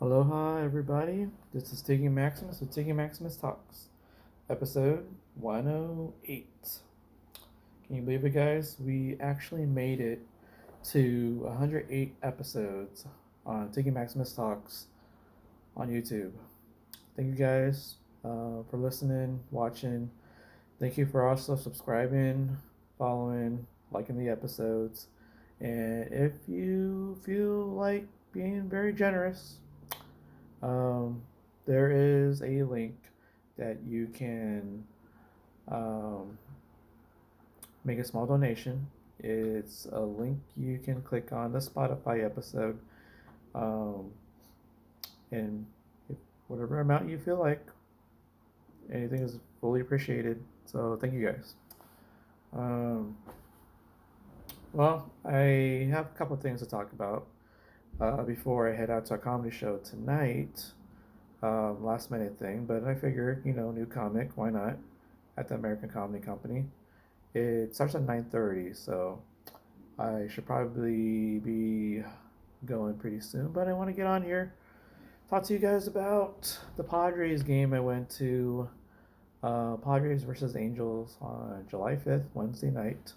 Aloha, everybody. This is Tiggy Maximus with Tiggy Maximus Talks, episode 108. Can you believe it, guys? We actually made it to 108 episodes on Tiggy Maximus Talks on YouTube. Thank you guys for listening, watching. Thank you for also subscribing, following, liking the episodes. And if you feel like being very generous, um, there is a link that you can um, make a small donation. It's a link you can click on the Spotify episode, um, and if, whatever amount you feel like, anything is fully appreciated. So thank you guys. Um, I have a couple of things to talk about before I head out to a comedy show tonight. Last minute thing, but I figured, new comic, why not? At the American Comedy Company. It starts at 9:30, so I should probably be going pretty soon. But I want to get on here, talk to you guys about the Padres game I went to. Padres versus Angels on July 5th, Wednesday night.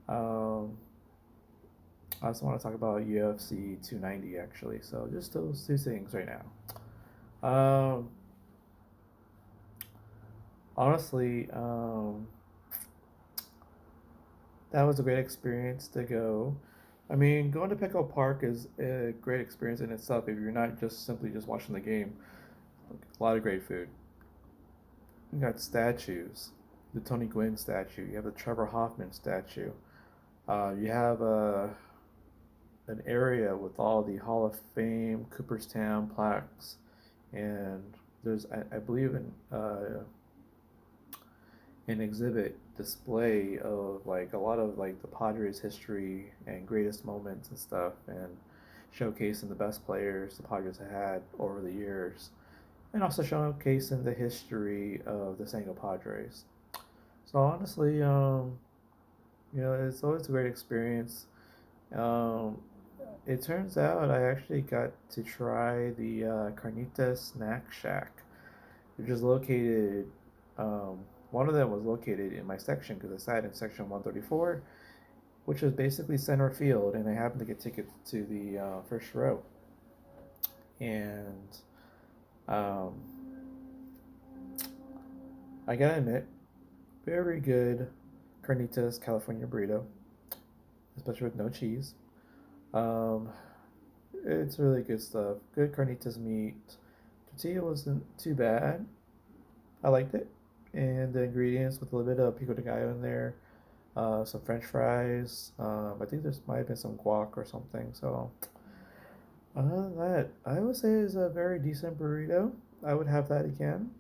Um, I also want to talk about UFC 290 actually. So just those two things right now. Honestly, that was a great experience to go. I mean, going to Petco Park is a great experience in itself if you're not just simply just watching the game. A lot of great food. You got statues, the Tony Gwynn statue. You have the Trevor Hoffman statue. You have an area with all the Hall of Fame Cooperstown plaques, and there's I believe an exhibit display of like a lot of like the Padres history and greatest moments and stuff, and showcasing the best players the Padres have had over the years, and also showcasing the history of the San Diego Padres. So honestly, it's always a great experience. Um, it turns out I actually got to try the Carnitas Snack Shack, which is located. Um, One of them was located in my section because I sat in section 134, which was basically center field, and I happened to get tickets to the first row. And um, I gotta admit, very good carnitas California burrito, especially with no cheese. Um, it's really good stuff. Good carnitas meat. Tortilla wasn't too bad. I liked it. And the ingredients with a little bit of pico de gallo in there, some French fries. I think there's might have been some guac or something. So other than that, I would say it's a very decent burrito. I would have that again.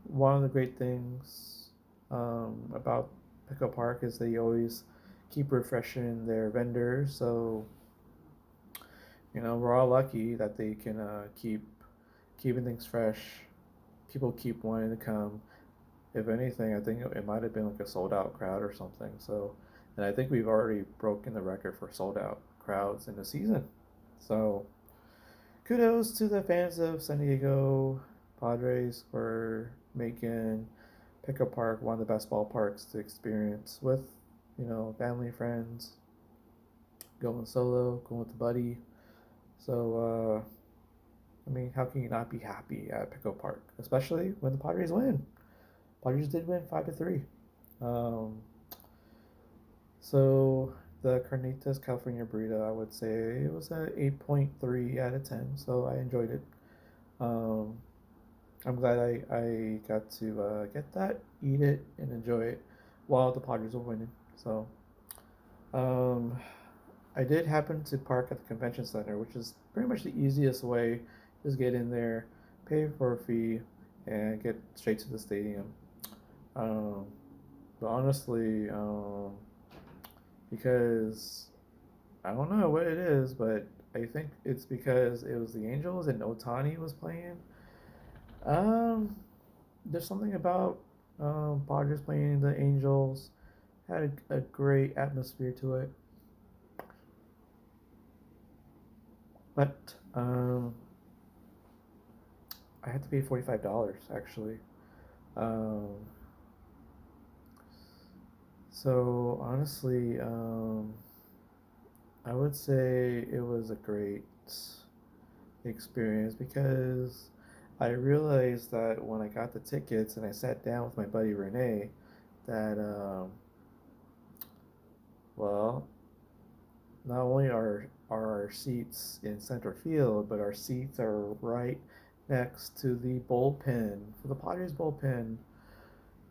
One of the great things about Pickle Park is they always keep refreshing their vendors. So we're all lucky that they can keep keeping things fresh. People keep wanting to come. If anything, I think it might have been like a sold out crowd or something. So, and I think we've already broken the record for sold out crowds in the season. So, kudos to the fans of San Diego Padres for making Pickup Park one of the best ballparks to experience with, family, friends, going solo, going with a buddy. So, I mean, how can you not be happy at Pickup Park, especially when the Padres win? Padres did win 5-3. Um, so the Carnitas California burrito, I would say it was a 8.3 out of 10. So I enjoyed it. Um, I'm glad I got to get that, eat it, and enjoy it while the Padres were winning. So um, I did happen to park at the convention center, which is pretty much the easiest way. Just get in there, pay for a fee, and get straight to the stadium. Um, but honestly, because I don't know what it is, but I think it's because it was the Angels and Otani was playing. Um, there's something about Padres playing the Angels had a great atmosphere to it, but I had to pay $45 actually. Um, so honestly, I would say it was a great experience because I realized that when I got the tickets and I sat down with my buddy Renee, that well, not only are our seats in center field, but our seats are right next to the bullpen for the Padres bullpen.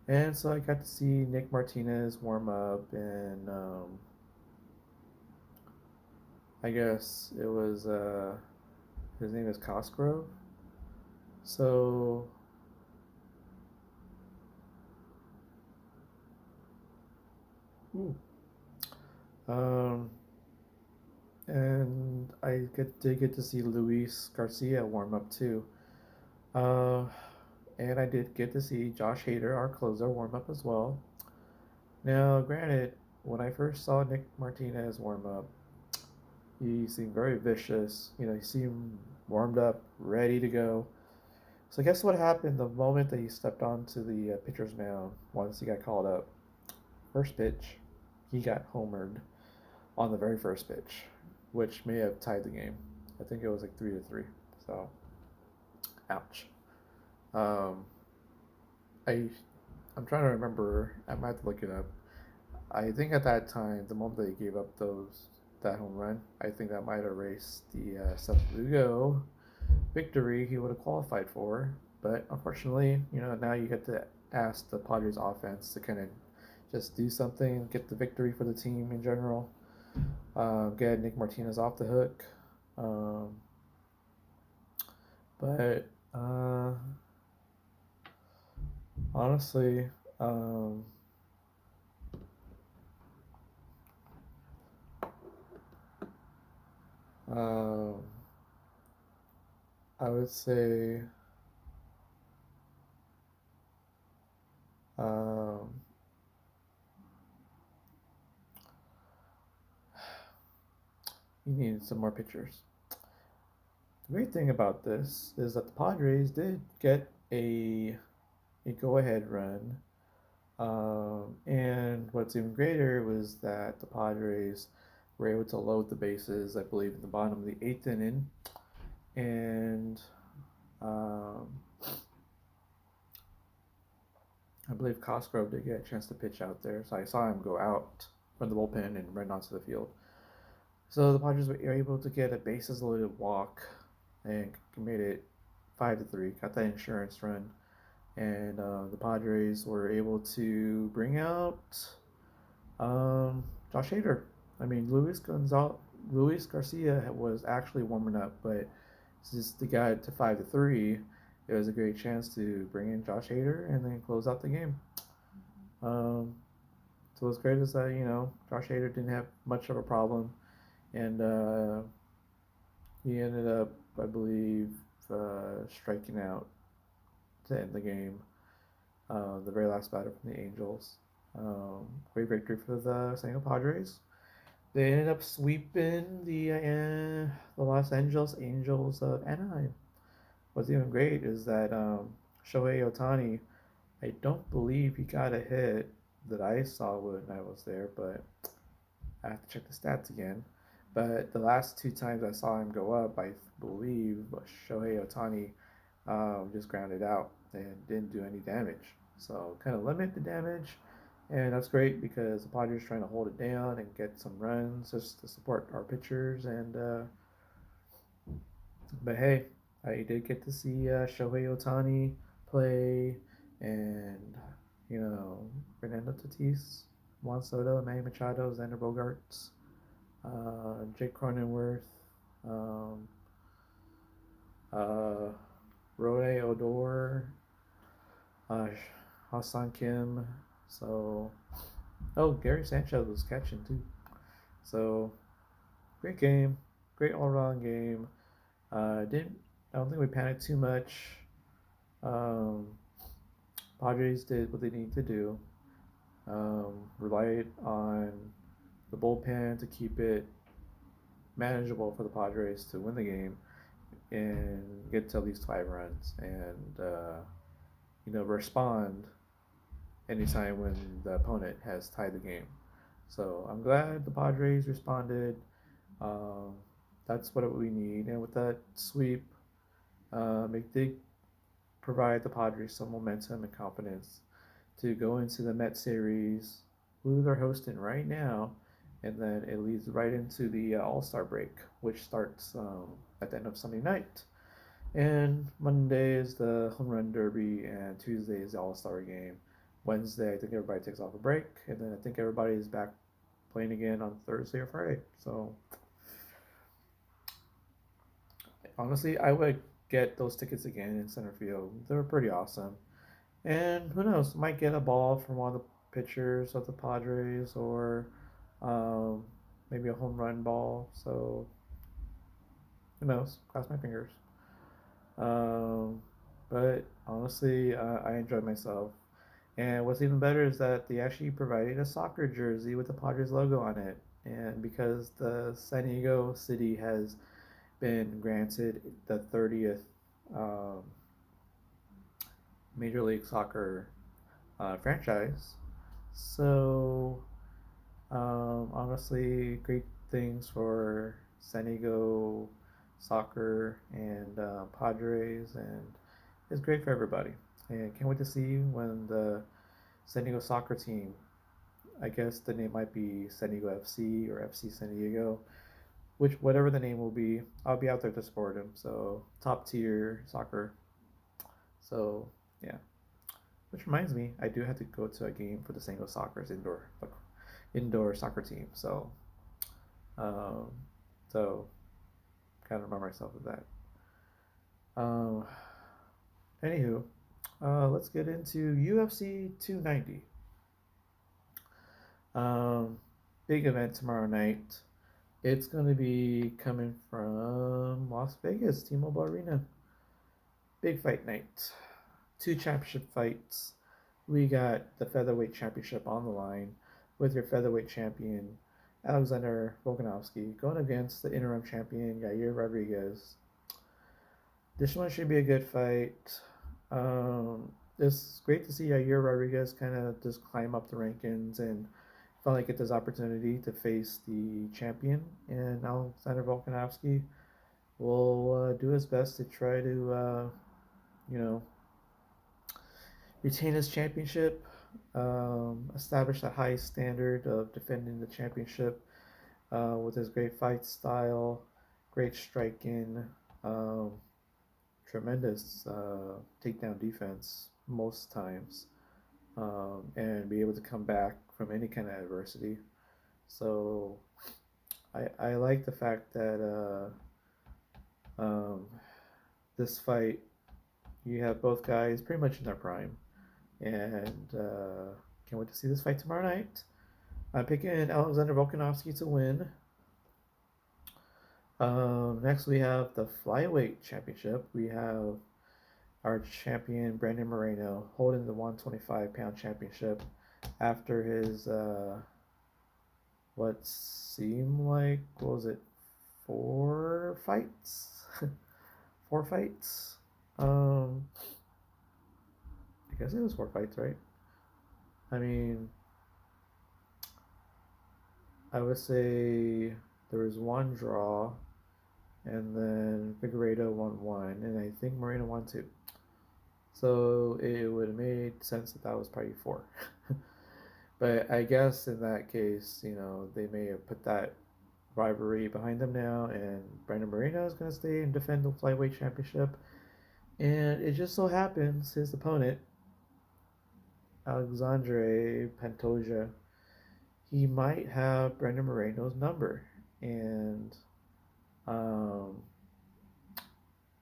And so I got to see Nick Martinez warm up, and I guess it was his name is Cosgrove. So ooh, um, and did get to see Luis Garcia warm up too. Uh, and I did get to see Josh Hader, our closer, warm up as well. Now, granted, when I first saw Nick Martinez warm up, he seemed very vicious. You know, he seemed warmed up, ready to go. So guess what happened the moment that he stepped onto the pitcher's mound once he got called up? First pitch, he got homered on the very first pitch, which may have tied the game. I think it was like 3-3. So, ouch. Um, I I'm trying to remember. I might have to look it up. I think at that time, the moment that he gave up that home run, I think that might erase the Seth Lugo victory he would have qualified for. But unfortunately, you know, now you get to ask the Padres offense to kind of just do something, get the victory for the team in general, get Nick Martinez off the hook. Um, but honestly, um, um, I would say um, he needed some more pitchers. The great thing about this is that the Padres did get a go ahead run. And what's even greater was that the Padres were able to load the bases, I believe, in the bottom of the eighth inning. And um, I believe Cosgrove did get a chance to pitch out there. So I saw him go out from the bullpen and run onto the field. So the Padres were able to get a bases loaded walk and made it 5-3. Got that insurance run, and the Padres were able to bring out Josh Hader. I mean, Luis Garcia was actually warming up, but since they got it to 5-3, it was a great chance to bring in Josh Hader and then close out the game. Um, so what's great is that Josh Hader didn't have much of a problem, and he ended up, I believe, striking out to end the game. The very last batter from the Angels. Great victory for the San Diego Padres. They ended up sweeping the Los Angeles Angels of Anaheim. What's even great is that Shohei Ohtani, I don't believe he got a hit that I saw when I was there, but I have to check the stats again. But the last two times I saw him go up, I believe Shohei Ohtani just grounded out and didn't do any damage. So kind of limit the damage, and that's great because the Padres trying to hold it down and get some runs just to support our pitchers. And but hey, I did get to see Shohei Ohtani play, and Fernando Tatis, Juan Soto, Manny Machado, Xander Bogaerts, Jake Cronenworth, um, uh, Rode Odor, uh, Hassan Kim. So, oh, Gary Sanchez was catching too. So, great game, great all-around game. Didn't I don't think we panicked too much. Um, Padres did what they needed to do. Relied on the bullpen to keep it manageable for the Padres to win the game. and get to at least 5 runs and respond anytime when the opponent has tied the game. So I'm glad the Padres responded. Um, that's what we need, and with that sweep, it did provide the Padres some momentum and confidence to go into the Met series, who they're hosting right now, and then it leads right into the All Star break, which starts at the end of Sunday night. And Monday is the Home Run Derby, and Tuesday is the All Star game. Wednesday, I think everybody takes off a break, and then I think everybody is back playing again on Thursday or Friday. So honestly, I would get those tickets again in center field. They were pretty awesome. And who knows, might get a ball from one of the pitchers of the Padres or um, maybe a home run ball. So who knows? Cross my fingers. Um, but honestly, I enjoyed myself. And what's even better is that they actually provided a soccer jersey with the Padres logo on it. And because the San Diego City has been granted the 30th um, Major League Soccer franchise, so honestly, great things for San Diego soccer and Padres, and it's great for everybody. And can't wait to see when the San Diego soccer team, I guess the name might be San Diego FC or FC San Diego, which whatever the name will be, I'll be out there to support them. So top tier soccer. So yeah. Which reminds me, I do have to go to a game for the San Diego Soccer's indoor soccer team. Um, so kind of remind myself of that. Um, Anywho, let's get into UFC 290. Um, Big event tomorrow night. It's going to be coming from Las Vegas, T-Mobile Arena. Big fight night. 2 championship fights. We got the featherweight championship on the line with your featherweight champion Alexander Volkanovski going against the interim champion Yair Rodriguez. This one should be a good fight. It's great to see Yair Rodriguez kind of just climb up the rankings and finally get this opportunity to face the champion. And Alexander Volkanovski will do his best to try to, you know, retain his championship, establish that high standard of defending the championship with his great fight style, great striking, um, tremendous takedown defense most times, and be able to come back from any kind of adversity. So I like the fact that this fight, you have both guys pretty much in their prime. And can't wait to see this fight tomorrow night. I'm picking Alexander Volkanovski to win. Next, we have the flyweight championship. We have our champion Brandon Moreno holding the 125-pound championship after his what seemed like, what was it, 4 fights? 4 fights. I guess it was 4 fights, right? I mean, I would say there was one draw, and then Figueiredo won one, and I think Moreno won two. So it would have made sense that that was probably 4. But I guess in that case, they may have put that rivalry behind them now, and Brandon Moreno is going to stay and defend the flyweight championship. And it just so happens his opponent, Alexandre Pantoja, he might have Brandon Moreno's number, and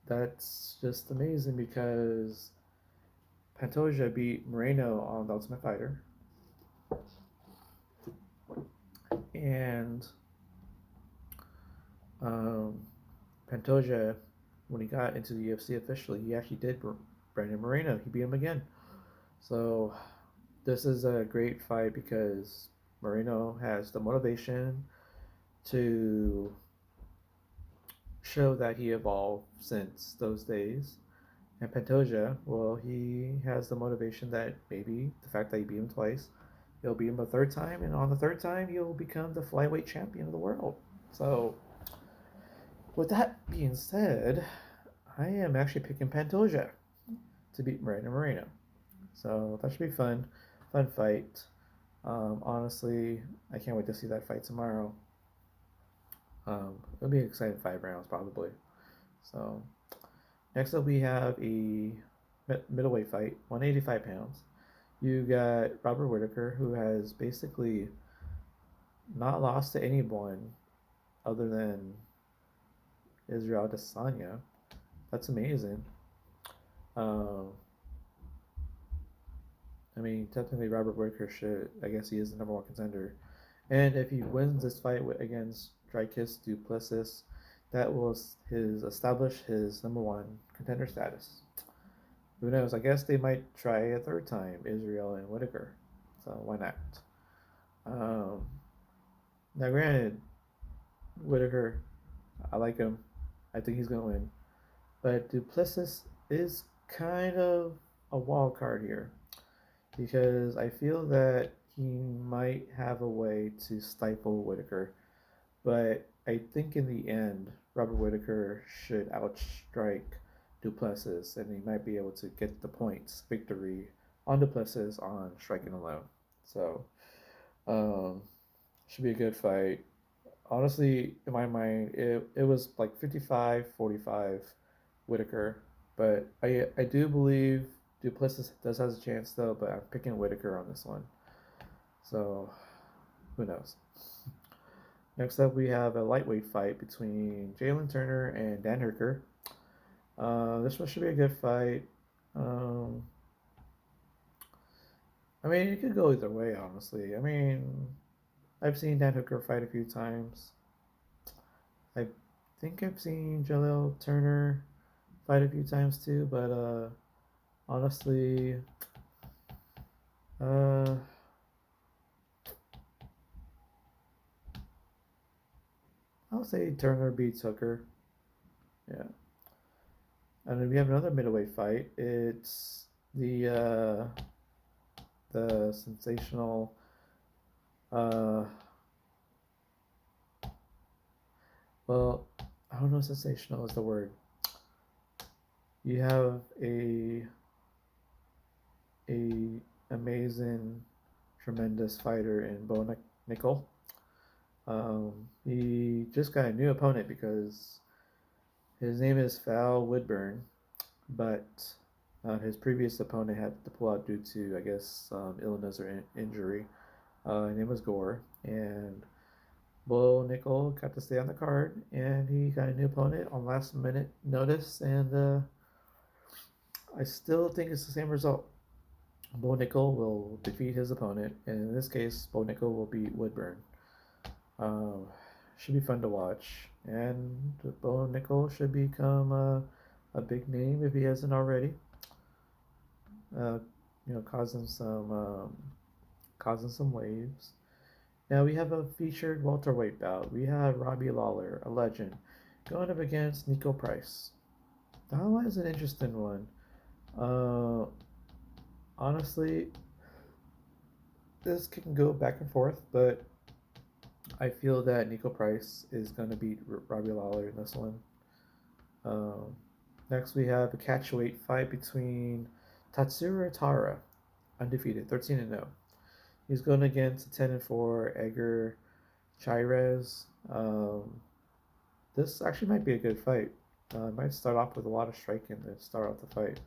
that's just amazing because Pantoja beat Moreno on The Ultimate Fighter, and Pantoja, when he got into the UFC officially, he actually did Brandon Moreno. He beat him again. So this is a great fight because Moreno has the motivation to show that he evolved since those days. And Pantoja, well, he has the motivation that maybe the fact that he beat him twice, he'll beat him a third time, and on the third time, he'll become the flyweight champion of the world. So, with that being said, I am actually picking Pantoja to beat Moreno. So that should be fun. Fun fight. Honestly, I can't wait to see that fight tomorrow. It'll be an exciting 5 rounds probably. So next up we have a middleweight fight, 185 pounds. You got Robert Whitaker, who has basically not lost to anyone other than Israel Adesanya. That's amazing. Um, I mean, technically Robert Whitaker should. I guess he is the number 1 contender. And if he wins this fight against Dricus du Plessis, that will establish his number 1 contender status. Who knows? I guess they might try a third time, Israel and Whitaker. So why not? Now, granted, Whitaker, I like him. I think he's going to win. But du Plessis is kind of a wild card here because I feel that he might have a way to stifle Whitaker. But I think in the end, Robert Whitaker should outstrike du Plessis, and he might be able to get the points victory on du Plessis on striking alone. So, should be a good fight. Honestly, in my mind, it was like 55-45 Whitaker, but I do believe du Plessis does have a chance though, but I'm picking Whitaker on this one. So, who knows? Next up, we have a lightweight fight between Jalen Turner and Dan Hooker. This one should be a good fight. I mean, it could go either way, honestly. I mean, I've seen Dan Hooker fight a few times. I think I've seen Jaleel Turner fight a few times too, but honestly, I'll say Turner beats Hooker. Yeah. And then we have another middleweight fight. It's the sensational well, I don't know if sensational is the word. You have a amazing, tremendous fighter in Bo Nickel. He just got a new opponent because his name is Val Woodburn, but his previous opponent had to pull out due to, I guess, illness or injury. His name was Gore, and Bo Nickel got to stay on the card, and he got a new opponent on last minute notice, and I still think it's the same result. Bo Nickel will defeat his opponent, and in this case, Bo Nickel will beat Woodburn. Should be fun to watch, and Bo Nickel should become a big name if he hasn't already. Causing some waves. Now we have a featured welterweight bout. We have Robbie Lawler, a legend, going up against Nico Price. That one is an interesting one. Honestly, this can go back and forth, but I feel that Nico Price is going to beat Robbie Lawler in this one. Next, we have a catchweight fight between Tatsuro Tara, undefeated, 13-0. He's going against 10-4 Edgar Chairez. This actually might be a good fight. It might start off with a lot of striking to start off the fight.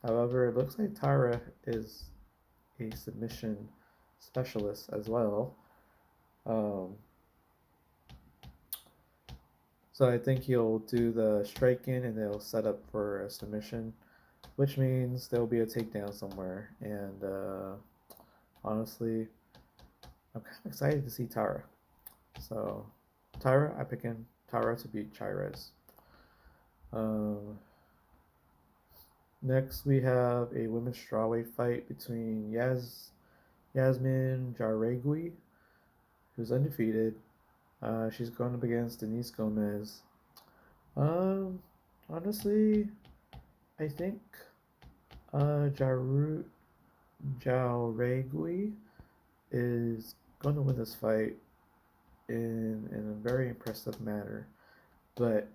However, it looks like Tara is a submission specialist as well. So I think he'll do the striking and they'll set up for a submission, which means there'll be a takedown somewhere. And honestly, I'm kind of excited to see Tara. So Tara, I pick in Tara to beat Chairez. Next, we have a women's strawweight fight between Yasmin Jaregui, who's undefeated. She's going up against Denise Gomez. Um, honestly, I think Jaru Jauregui is going to win this fight in a very impressive manner, but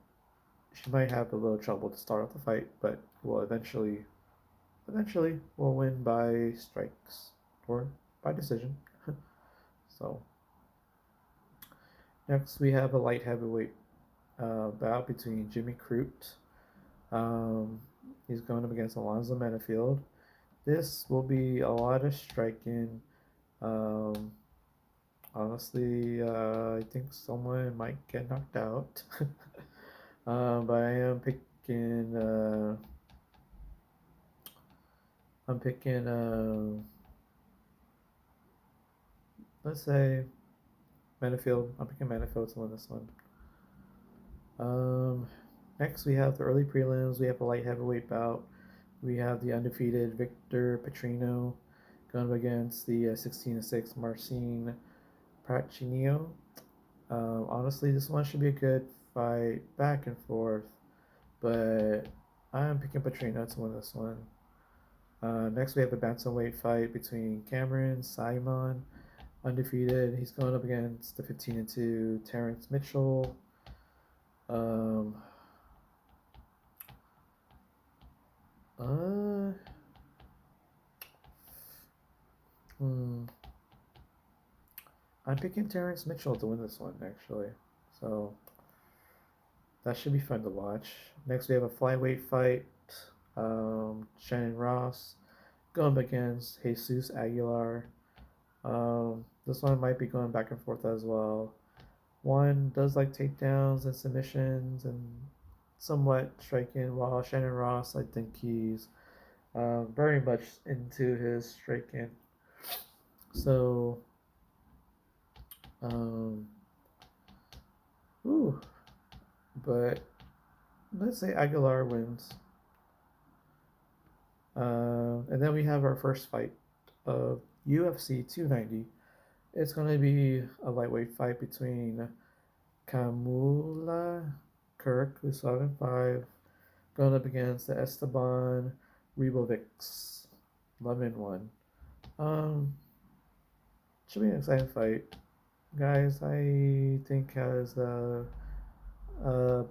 she might have a little trouble to start off the fight, but will eventually will win by strikes or by decision. So next we have a light heavyweight bout between Jimmy Crute. Um, he's going up against Alonzo Menifield. This will be a lot of striking. Um, honestly, I think someone might get knocked out. But I am picking. I'm picking. Let's say Menifield. I'm picking Menifield to win this one. Um, next we have the early prelims. We have a light heavyweight bout. We have the undefeated Victor Petrino going up against the 16-6 Marcin Prachinio. Honestly, this one should be a good fight, back and forth, but I'm picking Petrino to win this one. Next, we have a bantamweight fight between Cameron Simon, undefeated. He's going up against the 15-2 Terrence Mitchell. Um, uh, hmm. I'm picking Terrence Mitchell to win this one, actually. So that should be fun to watch. Next, we have a flyweight fight. Shannon Ross going up against Jesus Aguilar. This one might be going back and forth as well. One does like takedowns and submissions and somewhat striking, while Shannon Ross, I think he's very much into his striking. So, um, ooh, but let's say Aguilar wins. And then we have our first fight of UFC 290. It's going to be a lightweight fight between Kamula Kirk, who's 5-5, going up against the Esteban Ribovics, 11-1. Um, should be an exciting fight. Guys, I think has a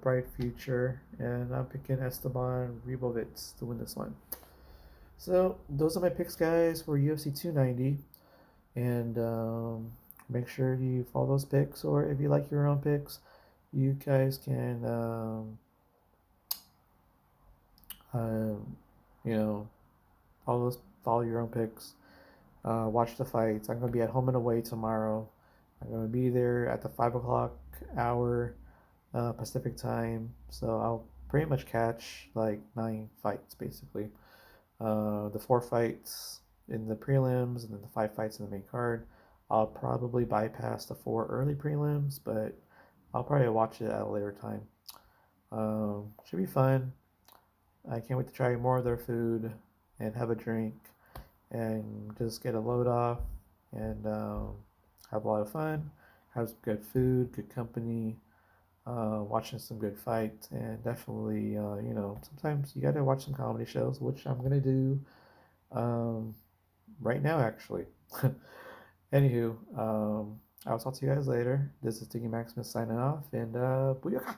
bright future, and I'm picking Esteban Ribovics to win this one. So those are my picks, guys, for UFC 290. And make sure you follow those picks, or if you like your own picks, you guys can, um, you know, follow your own picks. Watch the fights. I'm gonna be at home and away tomorrow. I'm gonna be there at the 5 o'clock hour Pacific time, so I'll pretty much catch like 9 fights basically. The 4 fights in the prelims and then the 5 fights in the main card. I'll probably bypass the 4 early prelims, but I'll probably watch it at a later time. Should be fun. I can't wait to try more of their food and have a drink and just get a load off and have a lot of fun, have some good food, good company, watching some good fights, and definitely, sometimes you gotta watch some comedy shows, which I'm gonna do right now, actually. Anywho, I'll talk to you guys later. This is Tiggy Maximus signing off, and booyaka!